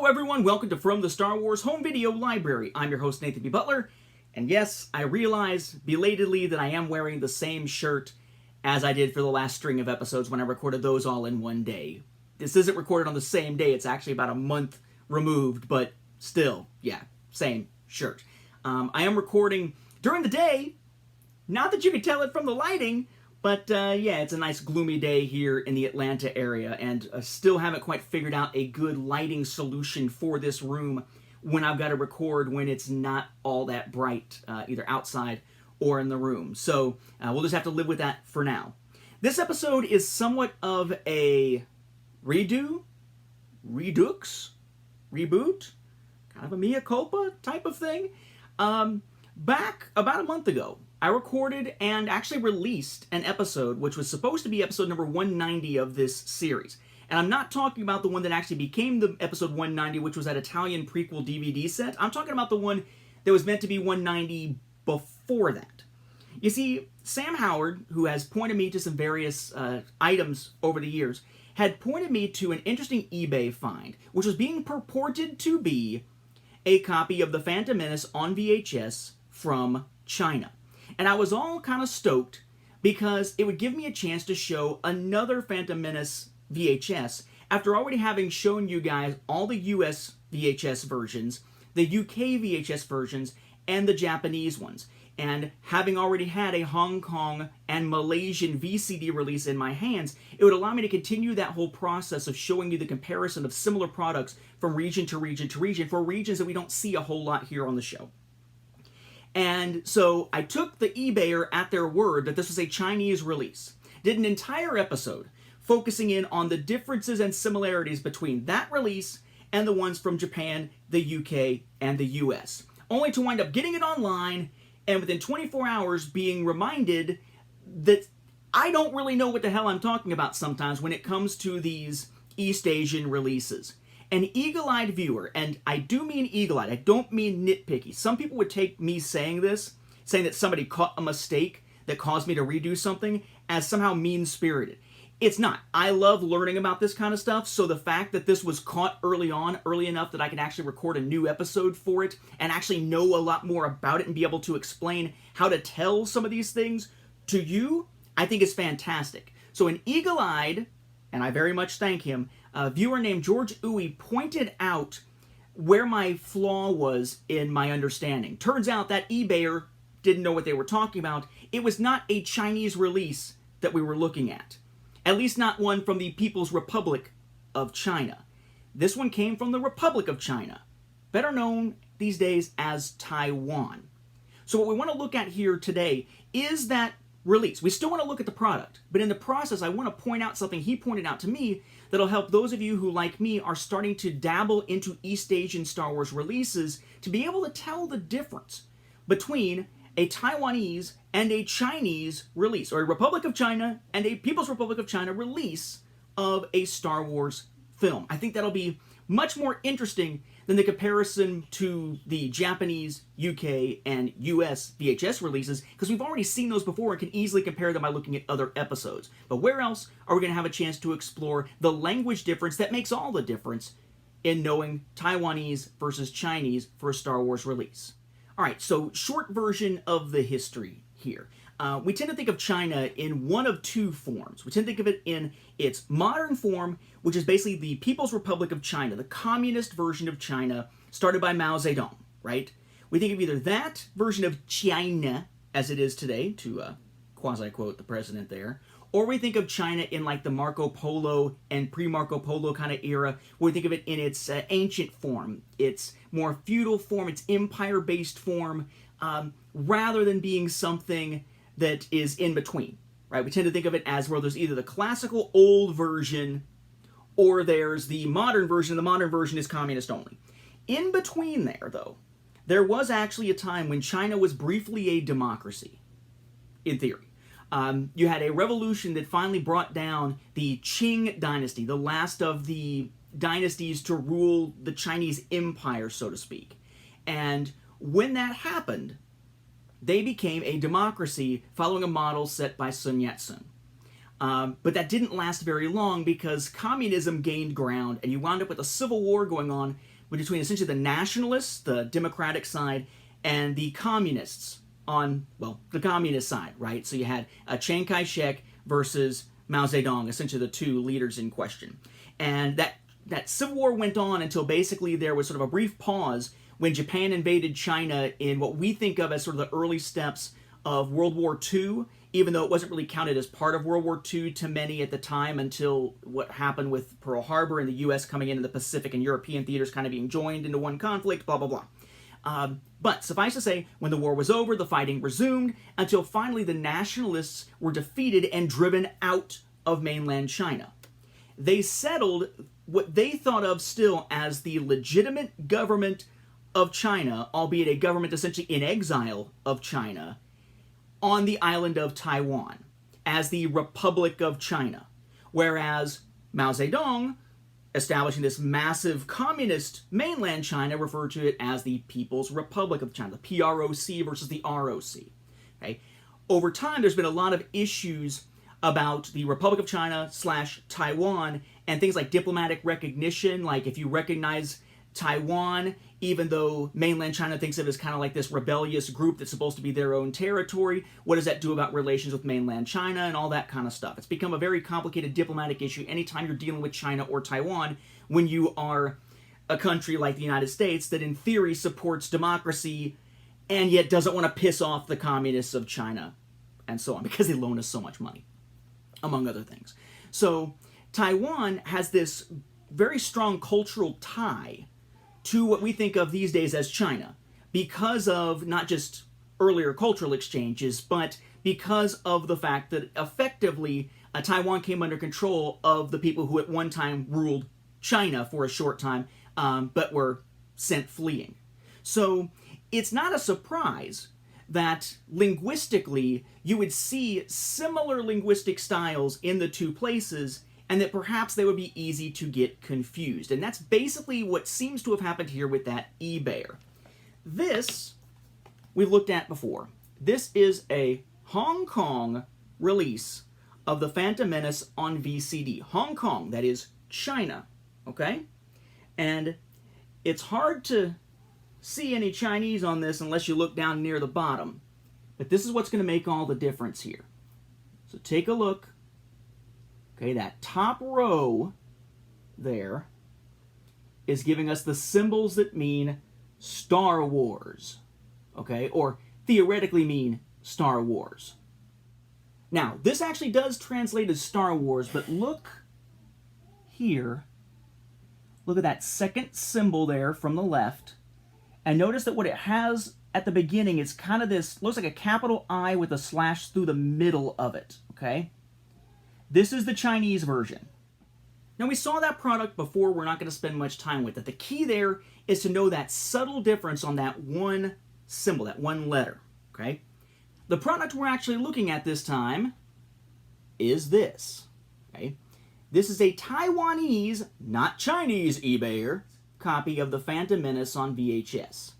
Hello everyone, welcome to From the Star Wars Home Video Library. I'm your host Nathan B. Butler, and yes, I realize belatedly that I am wearing the same shirt as I did for the last string of episodes when I recorded those all in one day. This isn't recorded on the same day, it's actually about a month removed, but still, yeah, same shirt. I am recording during the day, not that you can tell it from the lighting, but yeah, it's a nice gloomy day here in the Atlanta area, and still haven't quite figured out a good lighting solution for this room when I've got to record when it's not all that bright, either outside or in the room. So we'll just have to live with that for now. This episode is somewhat of a redux, reboot, kind of a mea culpa type of thing. Back about a month ago, I recorded and actually released an episode which was supposed to be episode number 190 of this series. And I'm not talking about the one that actually became the episode 190, which was that Italian prequel DVD set. I'm talking about the one that was meant to be 190 before that. You see, Sam Howard, who has pointed me to some various items over the years, had pointed me to an interesting eBay find, which was being purported to be a copy of The Phantom Menace on VHS from China. And I was all kind of stoked because it would give me a chance to show another Phantom Menace VHS after already having shown you guys all the US VHS versions, the UK VHS versions, and the Japanese ones. And having already had a Hong Kong and Malaysian VCD release in my hands, it would allow me to continue that whole process of showing you the comparison of similar products from region to region to region for regions that we don't see a whole lot here on the show. And so I took the eBayer at their word that this was a Chinese release. Did an entire episode focusing in on the differences and similarities between that release and the ones from Japan, the UK, and the US. Only to wind up getting it online and within 24 hours being reminded that I don't really know what the hell I'm talking about sometimes when it comes to these East Asian releases. An eagle-eyed viewer, and I do mean eagle-eyed, I don't mean nitpicky. Some people would take me saying this, saying that somebody caught a mistake that caused me to redo something, as somehow mean-spirited. It's not. I love learning about this kind of stuff, so the fact that this was caught early on, early enough that I could actually record a new episode for it, and actually know a lot more about it and be able to explain how to tell some of these things to you, I think is fantastic. So an eagle-eyed, and I very much thank him, a viewer named George Uwe pointed out where my flaw was in my understanding. Turns out that eBayer didn't know what they were talking about. It was not a Chinese release that we were looking at. At least not one from the People's Republic of China. This one came from the Republic of China, better known these days as Taiwan. So what we want to look at here today is that release. We still want to look at the product, but in the process I want to point out something he pointed out to me that'll help those of you who, like me, are starting to dabble into East Asian Star Wars releases to be able to tell the difference between a Taiwanese and a Chinese release, or a Republic of China and a People's Republic of China release of a Star Wars film. I think that'll be much more interesting than the comparison to the Japanese, UK, and US VHS releases, because we've already seen those before and can easily compare them by looking at other episodes. But where else are we going to have a chance to explore the language difference that makes all the difference in knowing Taiwanese versus Chinese for a Star Wars release? Alright, so short version of the history here. We tend to think of China in one of two forms. We tend to think of it in its modern form, which is basically the People's Republic of China, the communist version of China started by Mao Zedong, right? We think of either that version of China, as it is today, to quasi-quote the president there, or we think of China in like the Marco Polo and pre-Marco Polo kind of era, where we think of it in its ancient form, its more feudal form, its empire-based form, rather than being something that is in between, right? We tend to think of it as where there's either the classical old version or there's the modern version. The modern version is communist only. In between there, though, there was actually a time when China was briefly a democracy, in theory. You had a revolution that finally brought down the Qing dynasty, the last of the dynasties to rule the Chinese empire, so to speak. And when that happened, they became a democracy following a model set by Sun Yat-sen. But that didn't last very long because communism gained ground and you wound up with a civil war going on between essentially the nationalists, the democratic side, and the communists on, well, the communist side, right? So you had Chiang Kai-shek versus Mao Zedong, essentially the two leaders in question. And that civil war went on until basically there was sort of a brief pause when Japan invaded China in what we think of as sort of the early steps of World War II, even though it wasn't really counted as part of World War II to many at the time until what happened with Pearl Harbor and the U.S. coming into the Pacific and European theaters kind of being joined into one conflict, blah, blah, blah. But suffice to say, when the war was over, the fighting resumed until finally the nationalists were defeated and driven out of mainland China. They settled what they thought of still as the legitimate government of China, albeit a government essentially in exile of China, on the island of Taiwan as the Republic of China. Whereas Mao Zedong, establishing this massive communist mainland China, referred to it as the People's Republic of China, the PROC versus the ROC. Okay? Over time, there's been a lot of issues about the Republic of China / Taiwan and things like diplomatic recognition, like if you recognize Taiwan, even though mainland China thinks of it as kind of like this rebellious group that's supposed to be their own territory, what does that do about relations with mainland China and all that kind of stuff? It's become a very complicated diplomatic issue anytime you're dealing with China or Taiwan when you are a country like the United States that in theory supports democracy and yet doesn't want to piss off the communists of China and so on because they loan us so much money, among other things. So Taiwan has this very strong cultural tie to what we think of these days as China, because of not just earlier cultural exchanges, but because of the fact that effectively Taiwan came under control of the people who at one time ruled China for a short time, but were sent fleeing. So it's not a surprise that linguistically you would see similar linguistic styles in the two places, and that perhaps they would be easy to get confused. And that's basically what seems to have happened here with that eBayer. This we've looked at before. This is a Hong Kong release of The Phantom Menace on VCD. Hong Kong, that is China, okay? And it's hard to see any Chinese on this unless you look down near the bottom. But this is what's going to make all the difference here. So take a look. Okay, that top row there is giving us the symbols that mean Star Wars, okay, or theoretically mean Star Wars. Now, this actually does translate as Star Wars, but look here. Look at that second symbol there from the left, and notice that what it has at the beginning is kind of this, looks like a capital I with a slash through the middle of it, okay? This is the Chinese version. Now, we saw that product before. We're not going to spend much time with it. The key there is to know that subtle difference on that one symbol, that one letter, okay? The product we're actually looking at this time is this, okay? This is a Taiwanese, not Chinese eBayer copy of The Phantom Menace on VHS.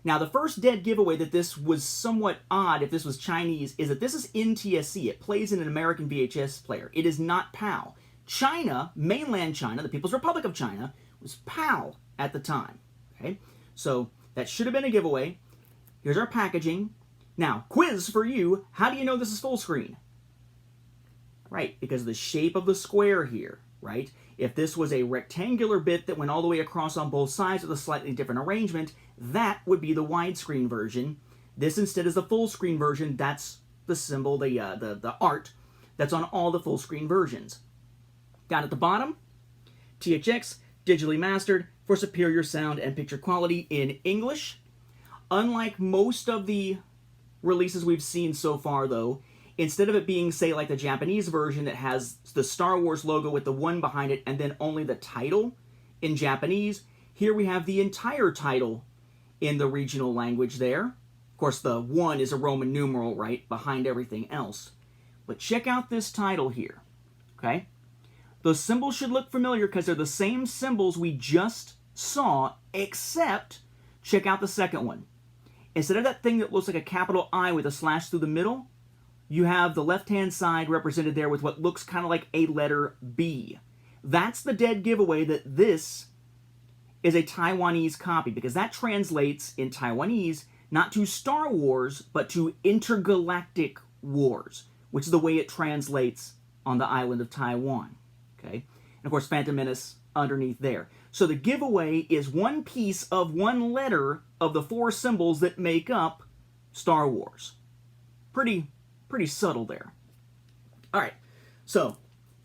Now, the first dead giveaway that this was somewhat odd if this was Chinese is that this is NTSC. It plays in an American VHS player. It is not PAL. China, mainland China, the People's Republic of China, was PAL at the time. Okay, so that should have been a giveaway. Here's our packaging. Now, quiz for you. How do you know this is full screen? Right, because of the shape of the square here, right? If this was a rectangular bit that went all the way across on both sides with a slightly different arrangement, that would be the widescreen version. This instead is the full screen version. That's the symbol, the art that's on all the full screen versions. Down at the bottom, THX, digitally mastered for superior sound and picture quality in English. Unlike most of the releases we've seen so far, though, instead of it being, say, like the Japanese version that has the Star Wars logo with the 1 behind it and then only the title in Japanese, here we have the entire title in the regional language there. Of course, the 1 is a Roman numeral, right, behind everything else. But check out this title here, okay? Those symbols should look familiar because they're the same symbols we just saw, except check out the second one. Instead of that thing that looks like a capital I with a slash through the middle, you have the left-hand side represented there with what looks kind of like a letter B. That's the dead giveaway that this is a Taiwanese copy, because that translates in Taiwanese not to Star Wars, but to Intergalactic Wars, which is the way it translates on the island of Taiwan. Okay? And of course, Phantom Menace underneath there. So the giveaway is one piece of one letter of the 4 symbols that make up Star Wars. Pretty subtle there. All right, so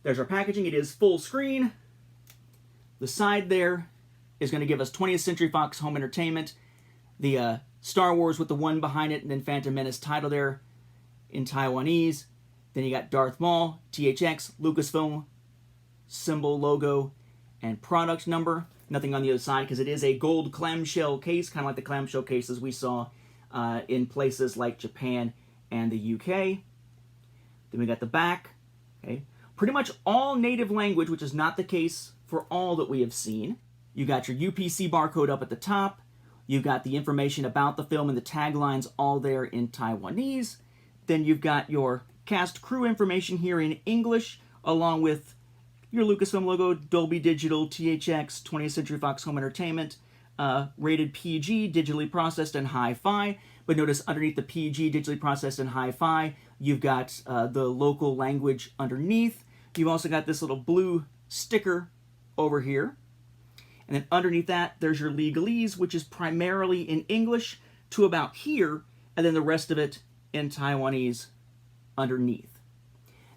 there's our packaging. It is full screen. The side there is going to give us 20th Century Fox Home Entertainment, the Star Wars with the 1 behind it, and then Phantom Menace title there in Taiwanese. Then you got Darth Maul, THX, Lucasfilm, symbol, logo, and product number. Nothing on the other side because it is a gold clamshell case, kind of like the clamshell cases we saw in places like Japan and the UK. Then we got the back. Okay, pretty much all native language, which is not the case for all that we have seen. You got your UPC barcode up at the top. You've got the information about the film and the taglines all there in Taiwanese. Then you've got your cast crew information here in English, along with your Lucasfilm logo, Dolby Digital, THX, 20th Century Fox Home Entertainment, rated PG, digitally processed, and hi-fi. But notice underneath the PG, digitally processed, and hi-fi, you've got the local language underneath. You've also got this little blue sticker over here. And then underneath that, there's your legalese, which is primarily in English to about here, and then the rest of it in Taiwanese underneath.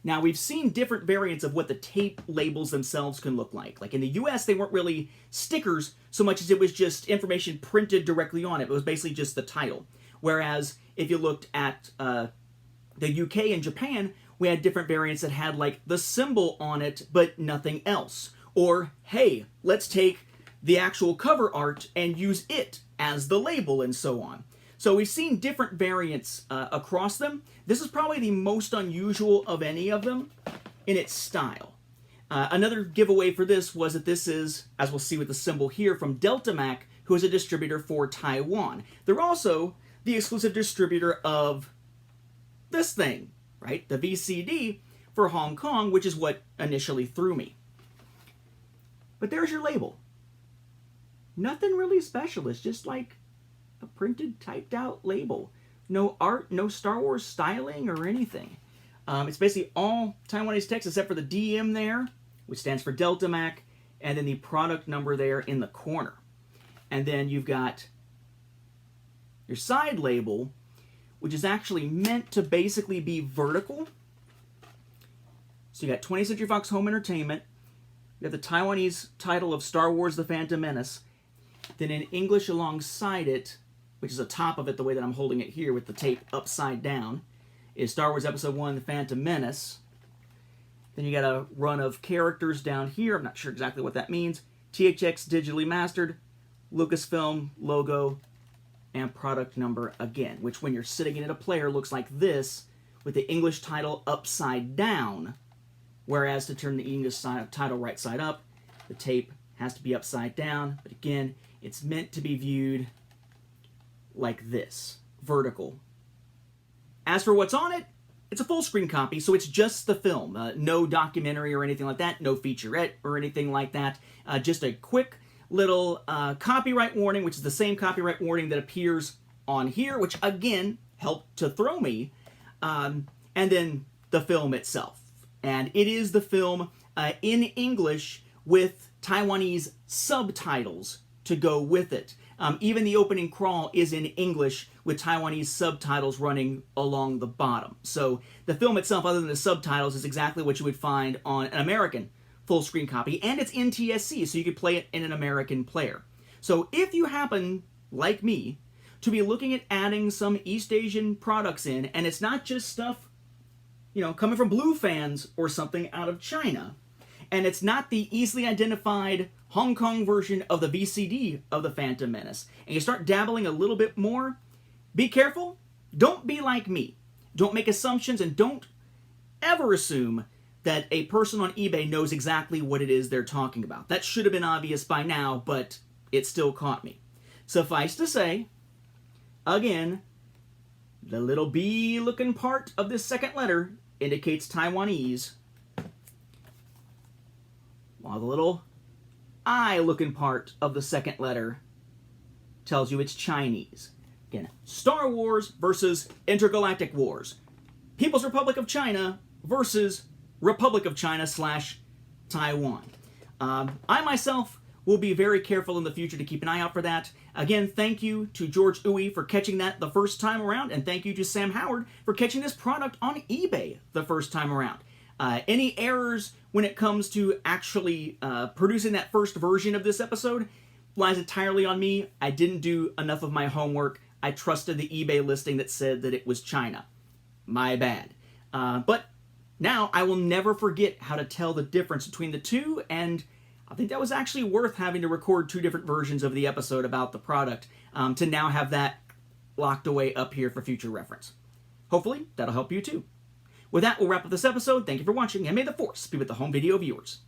Now, we've seen different variants of what the tape labels themselves can look like. Like in the US, they weren't really stickers so much as it was just information printed directly on it. It was basically just the title. Whereas if you looked at the UK and Japan, we had different variants that had like the symbol on it, but nothing else. Or, hey, let's take the actual cover art and use it as the label and so on. So we've seen different variants across them. This is probably the most unusual of any of them in its style. Another giveaway for this was that this is, as we'll see with the symbol here, from Deltamac, who is a distributor for Taiwan. They're also the exclusive distributor of this thing, right? The VCD for Hong Kong, which is what initially threw me. But there's your label. Nothing really special. It's just like a printed, typed out label. No art, no Star Wars styling or anything. It's basically all Taiwanese text except for the DM there, which stands for Deltamac, and then the product number there in the corner. And then you've got your side label, which is actually meant to basically be vertical. So you got 20th Century Fox Home Entertainment. You got the Taiwanese title of Star Wars The Phantom Menace. Then in English alongside it, which is the top of it the way that I'm holding it here with the tape upside down, is Star Wars Episode 1, The Phantom Menace. Then you got a run of characters down here. I'm not sure exactly what that means. THX digitally mastered, Lucasfilm logo, and product number again, which when you're sitting in at a player looks like this with the English title upside down, whereas to turn the English title right side up, the tape has to be upside down. But again, it's meant to be viewed like this, vertical. As for what's on it, it's a full screen copy, so it's just the film. No documentary or anything like that, no featurette or anything like that. Just a quick little copyright warning, which is the same copyright warning that appears on here, which again helped to throw me, and then the film itself. And it is the film in English with Taiwanese subtitles to go with it. Even the opening crawl is in English with Taiwanese subtitles running along the bottom. So the film itself, other than the subtitles, is exactly what you would find on an American full screen copy, and it's NTSC, so you could play it in an American player. So if you happen, like me, to be looking at adding some East Asian products in, and it's not just stuff, you know, coming from Blue fans or something out of China, and it's not the easily identified Hong Kong version of the VCD of The Phantom Menace, and you start dabbling a little bit more, be careful. Don't be like me. Don't make assumptions, and don't ever assume that a person on eBay knows exactly what it is they're talking about. That should have been obvious by now, but it still caught me. Suffice to say, again, the little B-looking part of this second letter indicates Taiwanese, while the little I-looking part of the second letter tells you it's Chinese. Again, Star Wars versus Intergalactic Wars. People's Republic of China versus Republic of China / Taiwan. I myself will be very careful in the future to keep an eye out for that. Again, thank you to George Uwe for catching that the first time around, and thank you to Sam Howard for catching this product on eBay the first time around. Any errors when it comes to actually producing that first version of this episode lies entirely on me. I didn't do enough of my homework. I trusted the eBay listing that said that it was China. My bad. But now I will never forget how to tell the difference between the two, and I think that was actually worth having to record 2 different versions of the episode about the product to now have that locked away up here for future reference. Hopefully, that'll help you too. With that, we'll wrap up this episode. Thank you for watching, and may the Force be with the home video viewers.